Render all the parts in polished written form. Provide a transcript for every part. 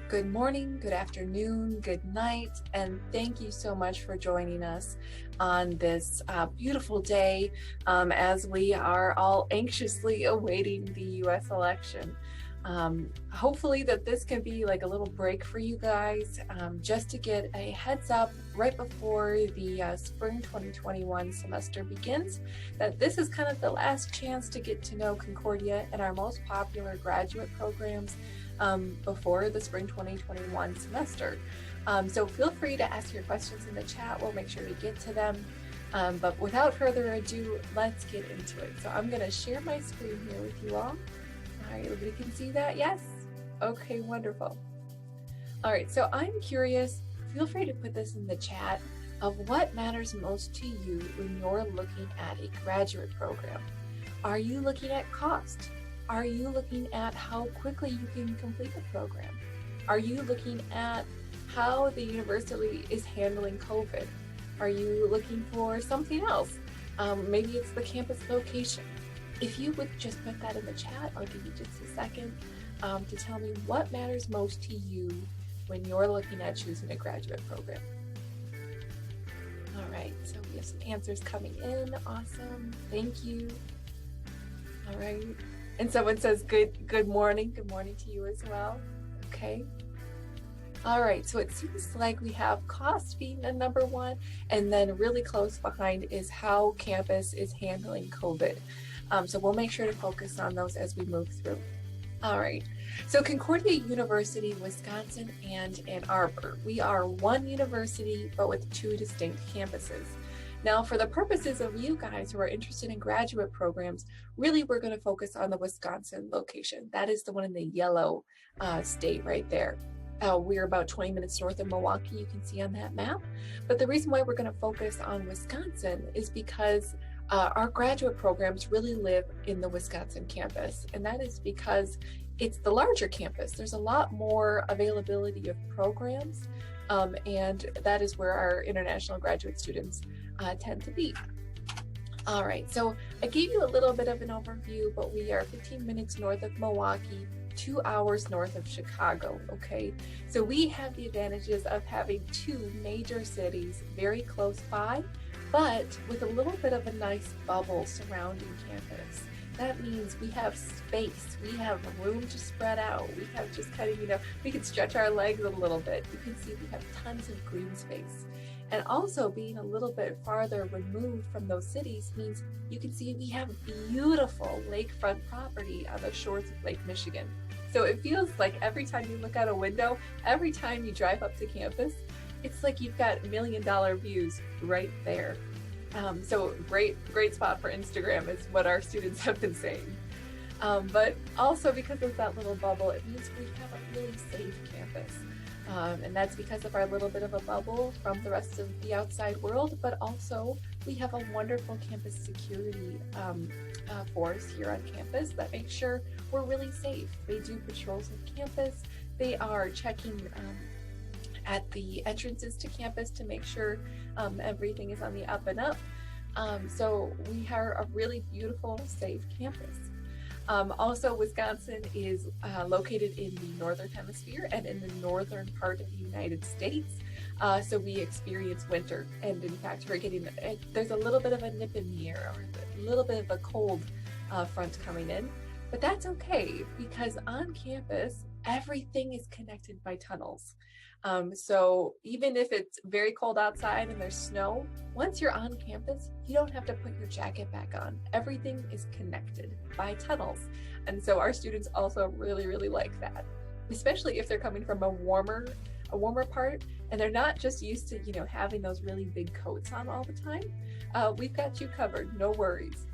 Good morning, good afternoon, good night, and thank you so much for joining us on this beautiful day as we are all anxiously awaiting the US election. Hopefully that this can be like a little break for you guys, just to get a heads up right before the spring 2021 semester begins, that this is kind of the last chance to get to know Concordia and our most popular graduate programs before the spring 2021 semester. So feel free to ask your questions in the chat. We'll make sure to get to them. But without further ado, let's get into it. So I'm going to share my screen here with you all. All right, everybody can see that? Yes? Okay, wonderful. All right, so I'm curious, feel free to put this in the chat, of what matters most to you when you're looking at a graduate program. Are you looking at cost? Are you looking at how quickly you can complete the program? Are you looking at how the university is handling COVID? Are you looking for something else? Maybe it's the campus location. If you would just put that in the chat, I'll give you just a second to tell me what matters most to you when you're looking at choosing a graduate program. All right, so we have some answers coming in. Awesome, thank you. All right. And someone says, good morning. Good morning to you as well. Okay. All right, so it seems like we have cost being the number one, and then really close behind is how campus is handling COVID. So we'll make sure to focus on those as we move through. All right, so Concordia University, Wisconsin, and Ann Arbor. We are one university, but with two distinct campuses. Now, for the purposes of you guys who are interested in graduate programs, really we're going to focus on the Wisconsin location. That is the one in the yellow state right there. We're about 20 minutes north of Milwaukee, you can see on that map. But the reason why we're going to focus on Wisconsin is because our graduate programs really live in the Wisconsin campus. And that is because it's the larger campus. There's a lot more availability of programs. And that is where our international graduate students tend to be. All right, so I gave you a little bit of an overview, but we are 15 minutes north of Milwaukee, 2 hours north of Chicago, okay? So we have the advantages of having two major cities very close by, but with a little bit of a nice bubble surrounding campus. That means we have space, we have room to spread out, we have just kind of, we can stretch our legs a little bit. You can see we have tons of green space. And also being a little bit farther removed from those cities means you can see we have beautiful lakefront property on the shores of Lake Michigan. So it feels like every time you look out a window, every time you drive up to campus, it's like you've got $1 million views right there. So great spot for Instagram is what our students have been saying. But also because of that little bubble, it means we have a really safe campus. And that's because of our little bit of a bubble from the rest of the outside world, but also we have a wonderful campus security force here on campus that makes sure we're really safe. They do patrols of campus. They are checking at the entrances to campus to make sure everything is on the up and up. So we are a really beautiful, safe campus. Also, Wisconsin is located in the northern hemisphere and in the northern part of the United States. So we experience winter, and in fact, we're getting, there's a little bit of a nip in the air, or a little bit of a cold front coming in, but that's okay because on campus, everything is connected by tunnels. So even if it's very cold outside and there's snow, once you're on campus, you don't have to put your jacket back on. Everything is connected by tunnels. And so our students also really like that, especially if they're coming from a warmer part and they're not just used to, having those really big coats on all the time. We've got you covered, no worries.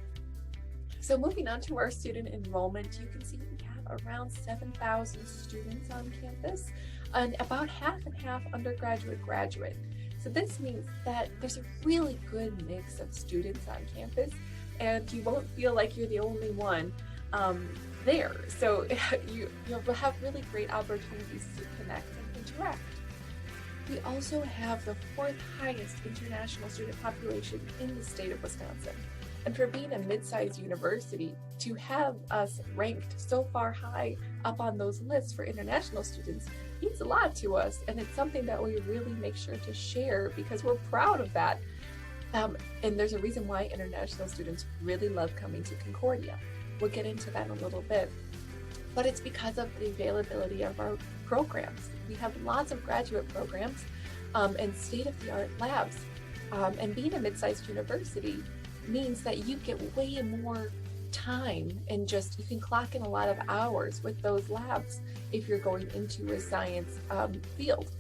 So moving on to our student enrollment, you can see we have around 7,000 students on campus and about half and half undergraduate, graduate. So this means that there's a really good mix of students on campus and you won't feel like you're the only one there. So you'll have really great opportunities to connect and interact. We also have the 4th highest international student population in the state of Wisconsin. And for being a mid-sized university, to have us ranked so far high up on those lists for international students means a lot to us, and it's something that we really make sure to share because we're proud of that. And there's a reason why international students really love coming to Concordia. We'll get into that in a little bit, but it's because of the availability of our programs. We have lots of graduate programs and state-of-the-art labs. And being a mid-sized university means that you get way more time and just you can clock in a lot of hours with those labs if you're going into a science field.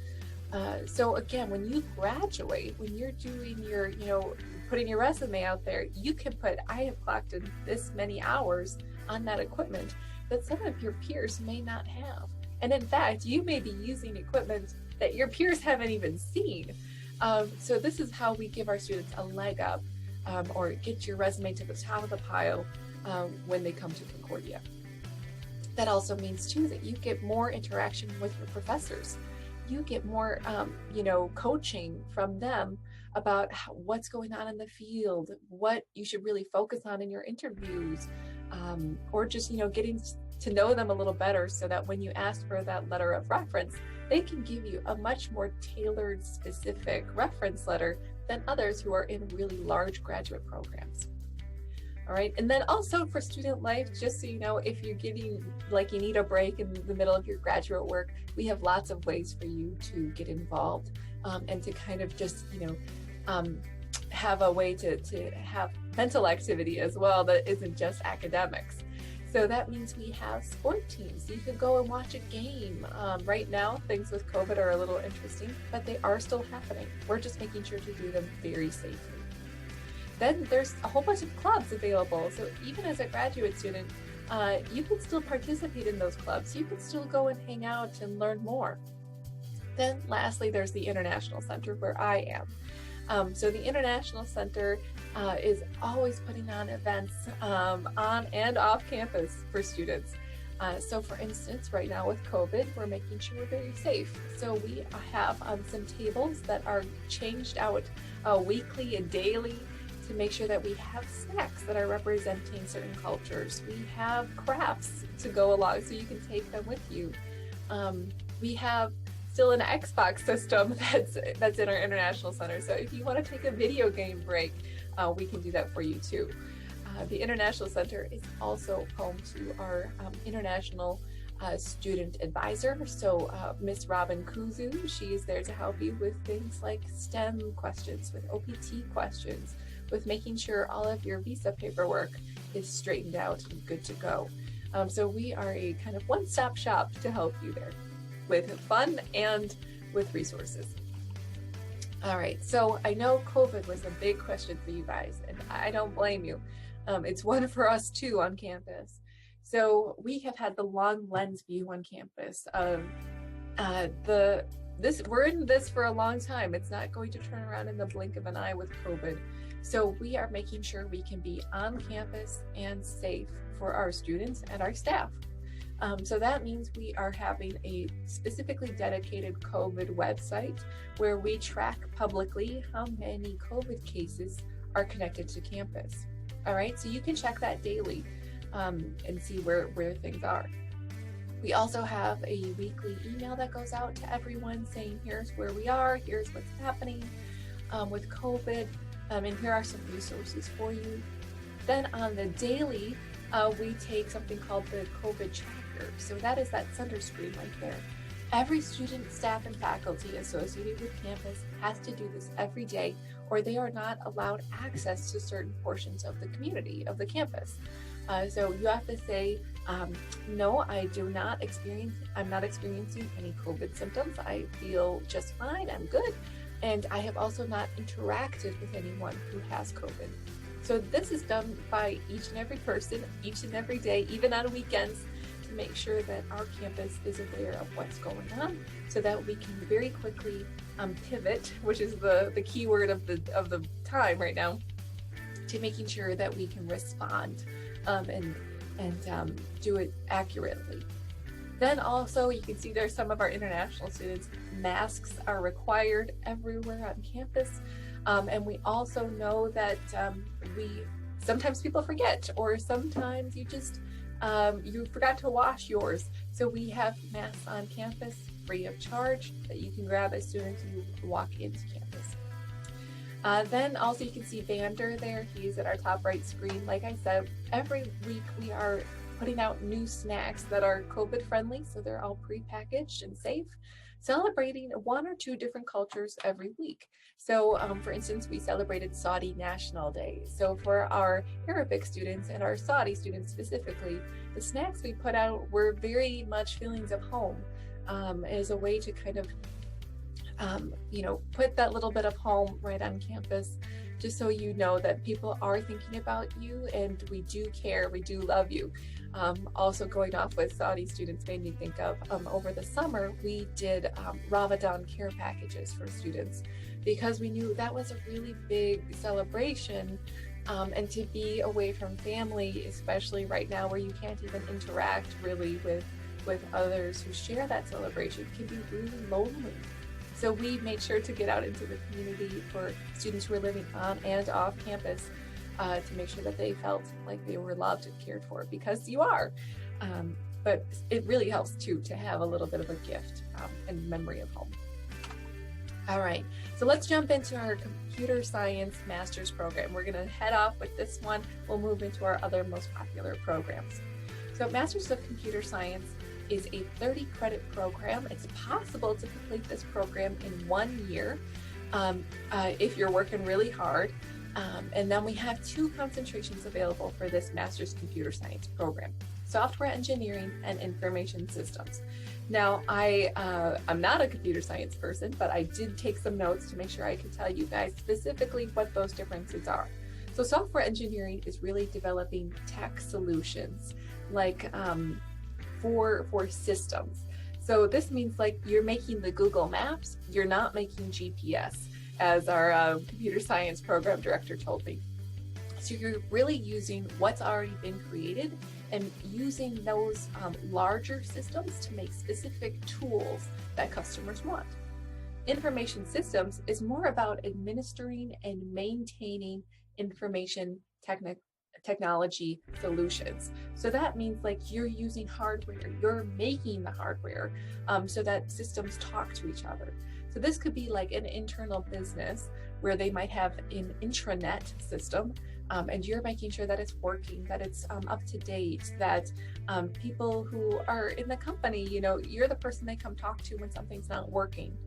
So again, when you graduate, when you're doing your, putting your resume out there, you can put, I have clocked in this many hours on that equipment that some of your peers may not have. And in fact, you may be using equipment that your peers haven't even seen. So this is how we give our students a leg up or get your resume to the top of the pile when they come to Concordia. That also means too that you get more interaction with your professors. You get more, coaching from them about what's going on in the field, what you should really focus on in your interviews, or just, getting to know them a little better so that when you ask for that letter of reference, they can give you a much more tailored, specific reference letter than others who are in really large graduate programs. All right, and then also for student life, just so you know, if you're getting like you need a break in the middle of your graduate work, we have lots of ways for you to get involved and to kind of just, have a way to have mental activity as well that isn't just academics. So that means we have sport teams. You can go and watch a game. Right now, things with COVID are a little interesting, but they are still happening. We're just making sure to do them very safely. Then there's a whole bunch of clubs available. So even as a graduate student, you can still participate in those clubs. You can still go and hang out and learn more. Then lastly, there's the International Center where I am. So the International Center is always putting on events on and off campus for students. So for instance, right now with COVID, we're making sure we're very safe. So we have some tables that are changed out weekly and daily to make sure that we have snacks that are representing certain cultures. We have crafts to go along so you can take them with you. We have still an Xbox system that's in our International Center. So if you want to take a video game break, we can do that for you too. The International Center is also home to our international student advisor. So Miss Robin Kuzu, she is there to help you with things like STEM questions, with OPT questions, with making sure all of your visa paperwork is straightened out and good to go. So we are a kind of one-stop shop to help you there with fun and with resources. All right, so I know COVID was a big question for you guys, and I don't blame you. It's one for us too on campus. So we have had the long lens view on campus of we're in this for a long time. It's not going to turn around in the blink of an eye with COVID. So we are making sure we can be on campus and safe for our students and our staff. So that means we are having a specifically dedicated COVID website where we track publicly how many COVID cases are connected to campus. All right, so you can check that daily and see where things are. We also have a weekly email that goes out to everyone saying here's where we are, here's what's happening with COVID, and here are some resources for you. Then on the daily, we take something called the COVID tracker. So that is that center screen right there. Every student, staff, and faculty associated with campus has to do this every day, or they are not allowed access to certain portions of the community, of the campus. So you have to say, no, I'm not experiencing any COVID symptoms. I feel just fine, I'm good. And I have also not interacted with anyone who has COVID. So this is done by each and every person, each and every day, even on weekends, to make sure that our campus is aware of what's going on so that we can very quickly pivot, which is the key word of the time right now, to making sure that we can respond and do it accurately. Then also you can see there's some of our international students. Masks are required everywhere on campus. And we also know that sometimes people forget, or sometimes you just you forgot to wash yours. So we have masks on campus free of charge that you can grab as soon as you walk into campus. Then also you can see Vander there. He's at our top right screen. Like I said, every week we are putting out new snacks that are COVID friendly, so they're all pre-packaged and safe, celebrating 1 or 2 different cultures every week. So for instance, we celebrated Saudi National Day. So for our Arabic students and our Saudi students specifically, the snacks we put out were very much feelings of home, as a way to kind of put that little bit of home right on campus, just so you know that people are thinking about you and we do care, we do love you. Also going off with Saudi students made me think of, over the summer, we did Ramadan care packages for students because we knew that was a really big celebration, and to be away from family, especially right now where you can't even interact really with others who share that celebration, can be really lonely. So we made sure to get out into the community for students who are living on and off campus, to make sure that they felt like they were loved and cared for, because you are. But it really helps too to have a little bit of a gift and memory of home. All right, so let's jump into our computer science master's program. We're gonna head off with this one. We'll move into our other most popular programs. So Masters of Computer Science is a 30 credit program. It's possible to complete this program in 1 year if you're working really hard. And then we have 2 concentrations available for this Master's Computer Science program: Software Engineering and Information Systems. Now, I'm not a computer science person, but I did take some notes to make sure I could tell you guys specifically what those differences are. So software engineering is really developing tech solutions, like for systems. So this means like you're making the Google Maps, you're not making GPS, as our computer science program director told me. So you're really using what's already been created and using those larger systems to make specific tools that customers want. Information systems is more about administering and maintaining information technology solutions. So that means like you're using hardware, you're making the hardware so that systems talk to each other. So this could be like an internal business where they might have an intranet system, and you're making sure that it's working, that it's up to date, that people who are in the company, you're the person they come talk to when something's not working.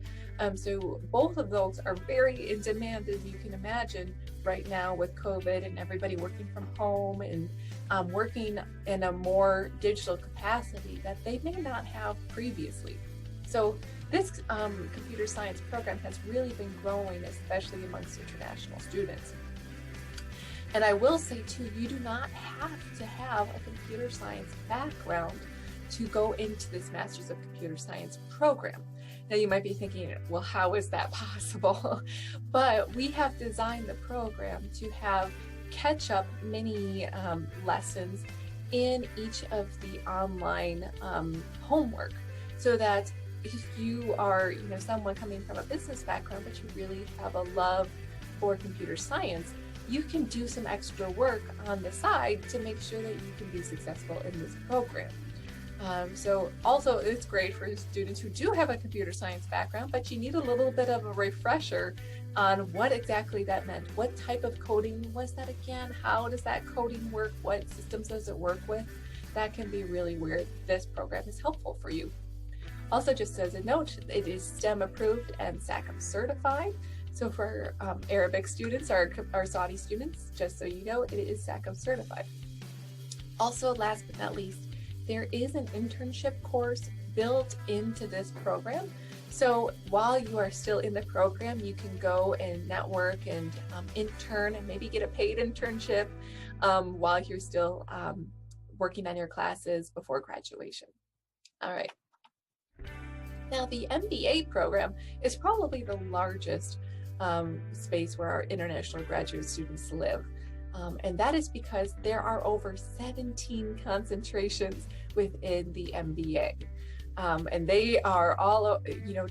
So both of those are very in demand, as you can imagine, right now with COVID and everybody working from home and working in a more digital capacity that they may not have previously. So this computer science program has really been growing, especially amongst international students. And I will say too, you do not have to have a computer science background to go into this Masters of Computer Science program. Now you might be thinking, well, how is that possible? But we have designed the program to have catch-up mini lessons in each of the online homework, so that if you are someone coming from a business background, but you really have a love for computer science, you can do some extra work on the side to make sure that you can be successful in this program. So also it's great for students who do have a computer science background, but you need a little bit of a refresher on what exactly that meant. What type of coding was that again? How does that coding work? What systems does it work with? That can be really where this program is helpful for you. Also, just as a note, it is STEM approved and SACM certified. So for Arabic students, our Saudi students, just so you know, it is SACM certified. Also, last but not least, there is an internship course built into this program. So while you are still in the program, you can go and network and intern and maybe get a paid internship while you're still working on your classes before graduation. All right. Now the MBA program is probably the largest space where our international graduate students live. And that is because there are over 17 concentrations within the MBA. And they are all,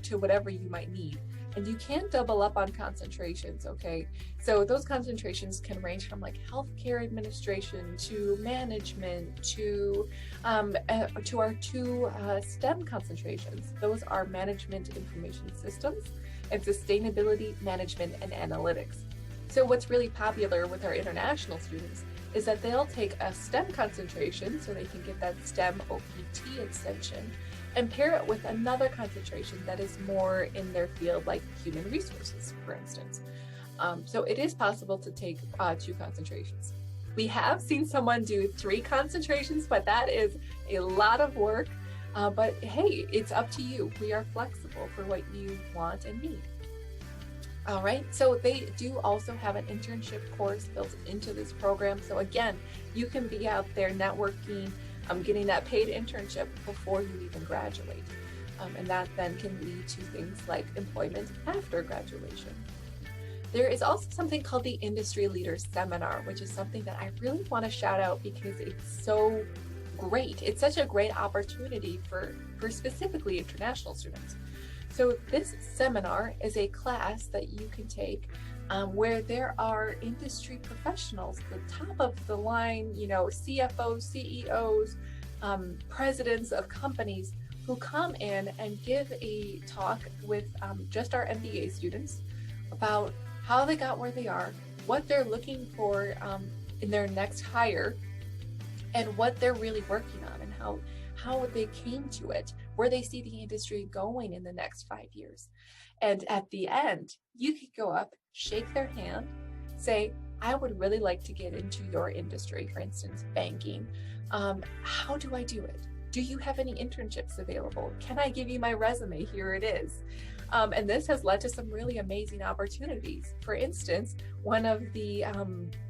to whatever you might need. And you can double up on concentrations, okay? So those concentrations can range from like healthcare administration to management to our two STEM concentrations. Those are management information systems and sustainability management and analytics. So what's really popular with our international students is that they'll take a STEM concentration, so they can get that STEM OPT extension, and pair it with another concentration that is more in their field, like human resources, for instance. So it is possible to take 2 concentrations. We have seen someone do 3 concentrations, but that is a lot of work. But hey, it's up to you. We are flexible for what you want and need. All right, so they do also have an internship course built into this program. So again, you can be out there networking, getting that paid internship before you even graduate. And that then can lead to things like employment after graduation. There is also something called the Industry Leaders Seminar, which is something that I really want to shout out because it's so great. It's such a great opportunity for specifically international students. So this seminar is a class that you can take where there are industry professionals, the top of the line, CFOs, CEOs, presidents of companies who come in and give a talk with just our MBA students about how they got where they are, what they're looking for in their next hire, and what they're really working on and how they came to it, where they see the industry going in the next 5 years. And at the end, you could go up, shake their hand, say, I would really like to get into your industry, for instance, banking. How do I do it? Do you have any internships available? Can I give you my resume? Here it is. And this has led to some really amazing opportunities. For instance, one of the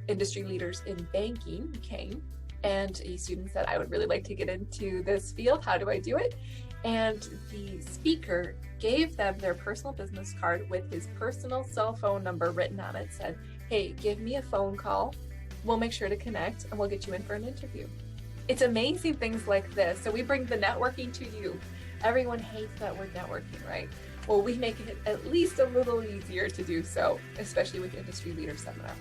industry leaders in banking came, and a student said, I would really like to get into this field. How do I do it? And the speaker gave them their personal business card with his personal cell phone number written on it, said, hey, give me a phone call. We'll make sure to connect and we'll get you in for an interview. It's amazing things like this. So we bring the networking to you. Everyone hates that word networking, right? Well, we make it at least a little easier to do so, especially with Industry Leader Seminar.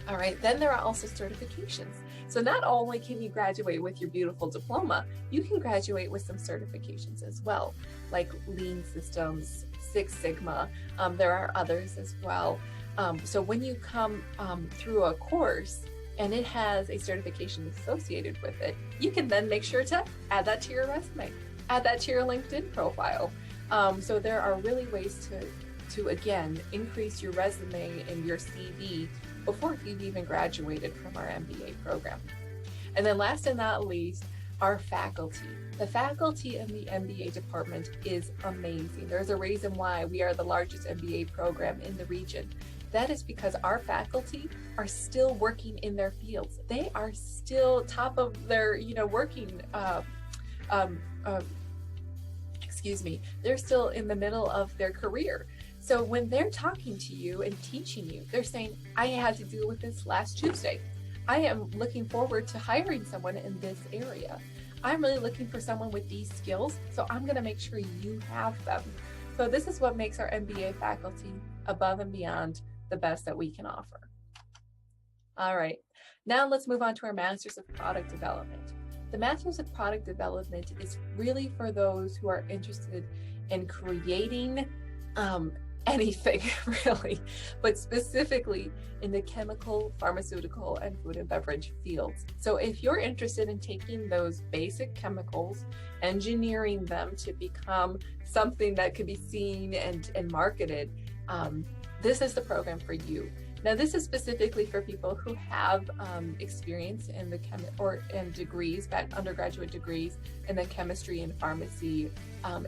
All right, then there are also certifications. So not only can you graduate with your beautiful diploma, you can graduate with some certifications as well, like Lean Systems, Six Sigma. There are others as well. So when you come through a course and it has a certification associated with it, you can then make sure to add that to your resume, add that to your LinkedIn profile. So there are really ways to again, increase your resume and your CV before you've even graduated from our MBA program. And then last and not least, our faculty. The faculty in the MBA department is amazing. There's a reason why we are the largest MBA program in the region. That is because our faculty are still working in their fields. They are still top of their, working, they're still in the middle of their career. So when they're talking to you and teaching you, they're saying, I had to deal with this last Tuesday. I am looking forward to hiring someone in this area. I'm really looking for someone with these skills, so I'm going to make sure you have them. So this is what makes our MBA faculty above and beyond the best that we can offer. All right, now let's move on to our Masters of Product Development. The Masters of Product Development is really for those who are interested in creating anything really, but specifically in the chemical, pharmaceutical, and food and beverage fields. So if you're interested in taking those basic chemicals, engineering them to become something that could be seen and marketed, this is the program for you. Now, this is specifically for people who have experience in the degrees, undergraduate degrees in the chemistry and pharmacy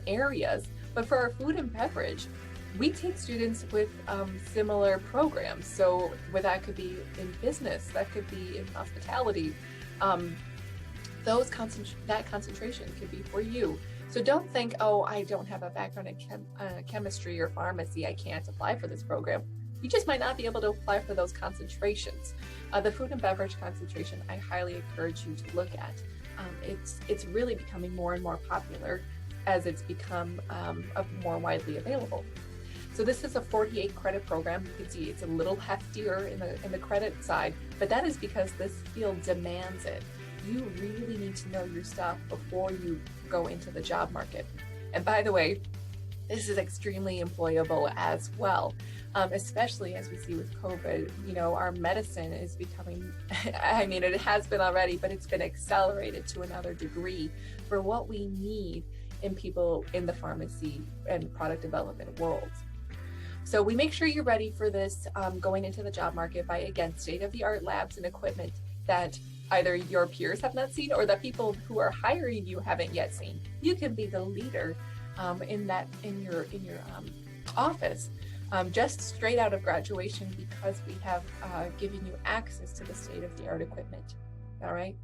areas. But for our food and beverage, we take students with similar programs. So where that could be in business, that could be in hospitality. That concentration could be for you. So don't think, oh, I don't have a background in chemistry or pharmacy, I can't apply for this program. You just might not be able to apply for those concentrations. The food and beverage concentration, I highly encourage you to look at. It's really becoming more and more popular as it's become more widely available. So this is a 48 credit program. You can see it's a little heftier in the credit side, but that is because this field demands it. You really need to know your stuff before you go into the job market. And by the way, this is extremely employable as well, especially as we see with COVID. You know, our medicine is becoming, I mean, it has been already, but it's been accelerated to another degree for what we need in people in the pharmacy and product development worlds. So we make sure you're ready for this going into the job market by, again, state-of-the-art labs and equipment that either your peers have not seen or the people who are hiring you haven't yet seen. You can be the leader in your office just straight out of graduation, because we have given you access to the state-of-the-art equipment. All right.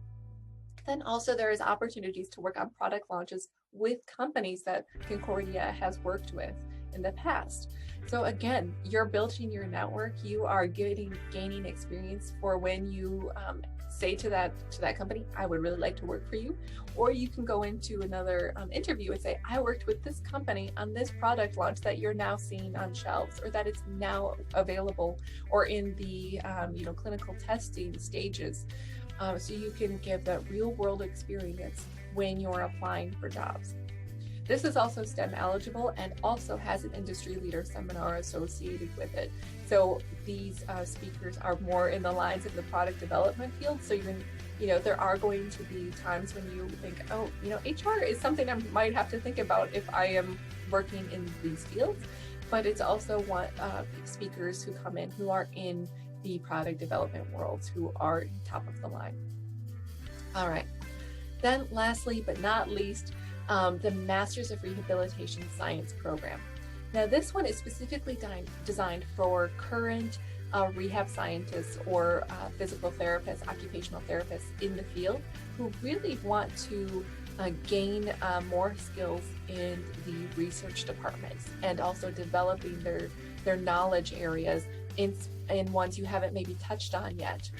Then also there is opportunities to work on product launches with companies that Concordia has worked with in the past. So again, you're building your network. You are gaining experience for when you say to that company, I would really like to work for you. Or you can go into another interview and say, I worked with this company on this product launch that you're now seeing on shelves, or that it's now available or in the clinical testing stages. So you can give that real world experience when you're applying for jobs. This is also STEM eligible and also has an industry leader seminar associated with it. So these speakers are more in the lines of the product development field. So there are going to be times when you think, oh, HR is something I might have to think about if I am working in these fields. But it's also speakers who come in who are in the product development worlds, who are top of the line. All right. Then lastly, but not least, the Masters of Rehabilitation Science program. Now this one is specifically designed for current rehab scientists or physical therapists, occupational therapists in the field who really want to gain more skills in the research departments, and also developing their knowledge areas in ones you haven't maybe touched on yet.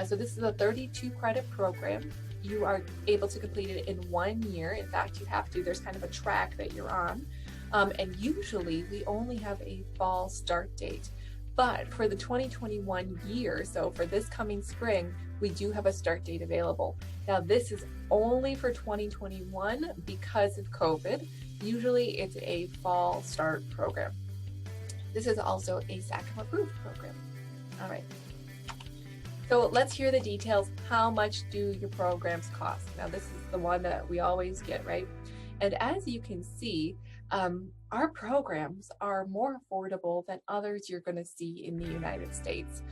So this is a 32 credit program. You are able to complete it in 1 year. In fact, there's kind of a track that you're on. And usually we only have a fall start date. But for the 2021 year, so for this coming spring, we do have a start date available. Now, this is only for 2021 because of COVID. Usually it's a fall start program. This is also a SACM approved program. All right. So let's hear the details. How much do your programs cost? Now, this is the one that we always get, right? And as you can see, our programs are more affordable than others you're going to see in the United States.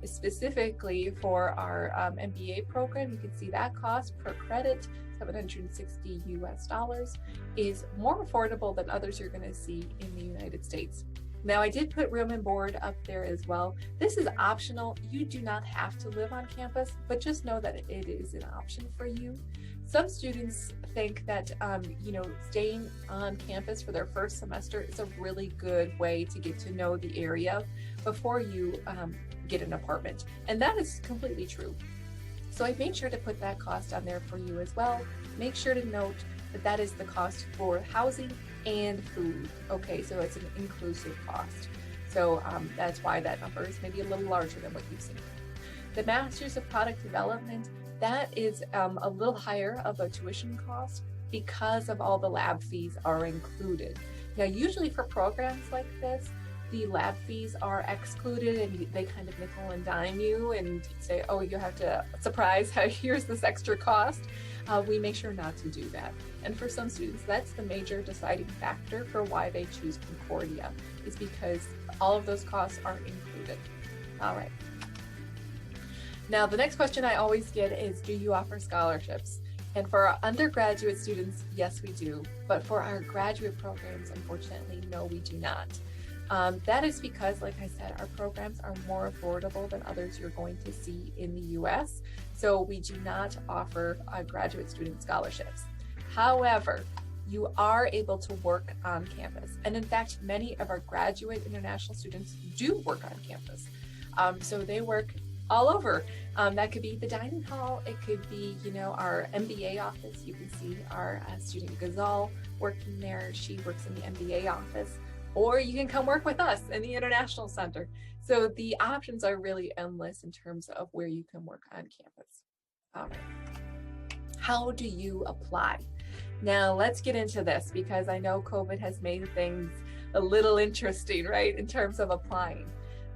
Specifically for our MBA program, you can see that cost per credit, $760 US, is more affordable than others you're going to see in the United States. Now, I did put room and board up there as well. This is optional. You do not have to live on campus, but just know that it is an option for you. Some students think that, staying on campus for their first semester is a really good way to get to know the area before you get an apartment. And that is completely true. So I made sure to put that cost on there for you as well. Make sure to note that that is the cost for housing and food. Okay, so it's an inclusive cost. So that's why that number is maybe a little larger than what you've seen. The Masters of Product Development, that is a little higher of a tuition cost because of all the lab fees are included. Now, usually for programs like this, the lab fees are excluded, and they kind of nickel and dime you and say, oh, you have to, surprise, here's this extra cost. We make sure not to do that. And for some students, that's the major deciding factor for why they choose Concordia, is because all of those costs are included. All right. Now, the next question I always get is, do you offer scholarships? And for our undergraduate students, yes, we do. But for our graduate programs, unfortunately, no, we do not. That is because, like I said, our programs are more affordable than others you're going to see in the US. So we do not offer graduate student scholarships. However, you are able to work on campus. And in fact, many of our graduate international students do work on campus. So they work all over. That could be the dining hall. It could be, our MBA office. You can see our student Ghazal working there. She works in the MBA office. or you can come work with us in the International Center. So the options are really endless in terms of where you can work on campus. All right. How do you apply? Now let's get into this, because I know COVID has made things a little interesting, right, in terms of applying.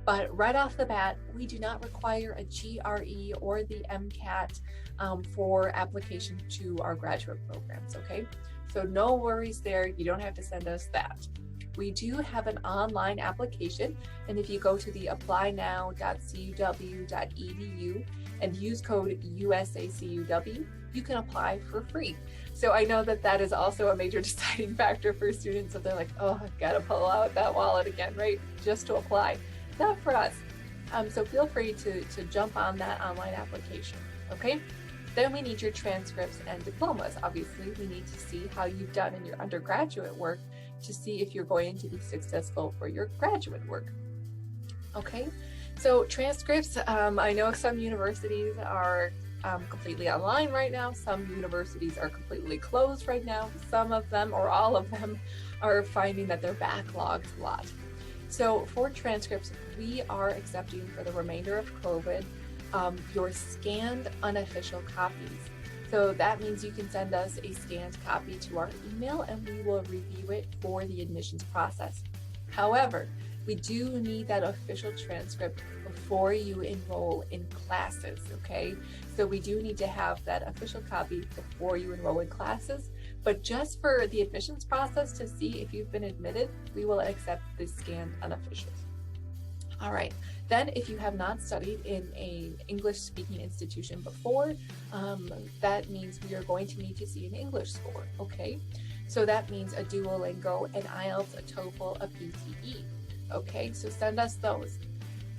But right off the bat, we do not require a GRE or the MCAT for application to our graduate programs, okay? So no worries there, you don't have to send us that. We do have an online application, and if you go to the applynow.cuw.edu and use code USACUW, you can apply for free. So I know that that is also a major deciding factor for students. So they're like, oh, I've got to pull out that wallet again, right? Just to apply. Not for us. So feel free to jump on that online application, okay? Then we need your transcripts and diplomas. Obviously, we need to see how you've done in your undergraduate work to see if you're going to be successful for your graduate work, okay? So transcripts, I know some universities are completely online right now. Some universities are completely closed right now. Some of them, or all of them, are finding that they're backlogged a lot. So for transcripts, we are accepting for the remainder of COVID your scanned unofficial copies. So that means you can send us a scanned copy to our email and we will review it for the admissions process. However, we do need that official transcript before you enroll in classes, okay? So we do need to have that official copy before you enroll in classes, but just for the admissions process to see if you've been admitted, we will accept the scanned unofficials. All right, then if you have not studied in an English-speaking institution before, that means we are going to need to see an English score, okay? So that means a Duolingo, an IELTS, a TOEFL, a PTE. Okay, so send us those.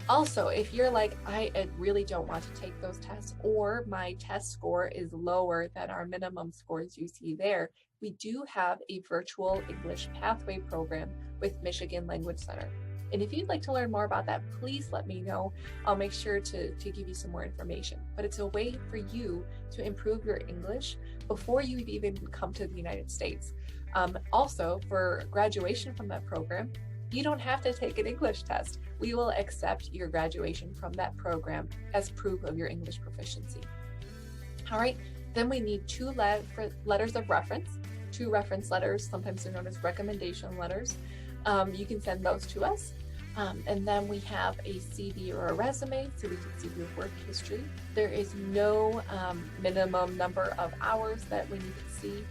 Also, if you're like, I really don't want to take those tests, or my test score is lower than our minimum scores you see there, we do have a virtual English pathway program with Michigan Language Center. And if you'd like to learn more about that, please let me know. I'll make sure to give you some more information. But it's a way for you to improve your English before you even come to the United States. Also, for graduation from that program, you don't have to take an English test. We will accept your graduation from that program as proof of your English proficiency. All right, then we need two letters of reference, 2 reference letters, sometimes they're known as recommendation letters. You can send those to us. And then we have a CV or a resume so we can see your work history. There is no minimum number of hours that we need to see.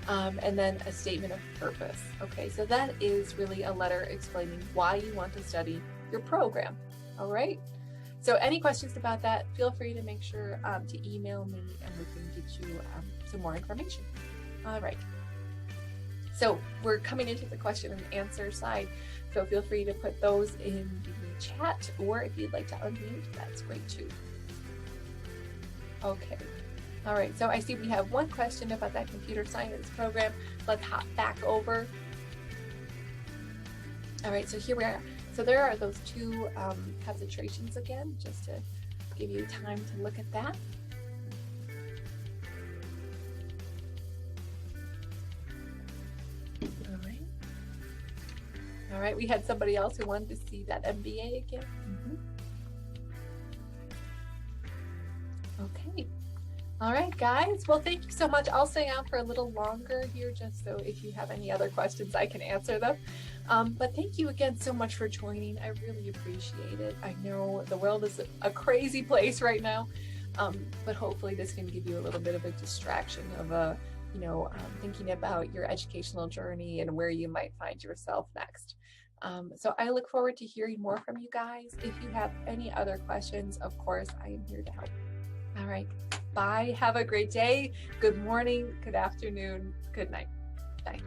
And then a statement of purpose. Okay, so that is really a letter explaining why you want to study your program. All right, so any questions about that, feel free to make sure to email me and we can get you some more information. All right, so we're coming into the question and answer side, so feel free to put those in the chat, or if you'd like to unmute, that's great too. Okay. All right, so I see we have one question about that computer science program. Let's hop back over. All right, so here we are. So there are those 2 concentrations again, just to give you time to look at that. All right, we had somebody else who wanted to see that MBA again. Okay. All right, guys. Well, thank you so much. I'll stay on for a little longer here, just so if you have any other questions, I can answer them. But thank you again so much for joining. I really appreciate it. I know the world is a crazy place right now, but hopefully this can give you a little bit of a distraction of thinking about your educational journey and where you might find yourself next. So I look forward to hearing more from you guys. If you have any other questions, of course, I am here to help. All right. Bye. Have a great day. Good morning. Good afternoon. Good night. Bye.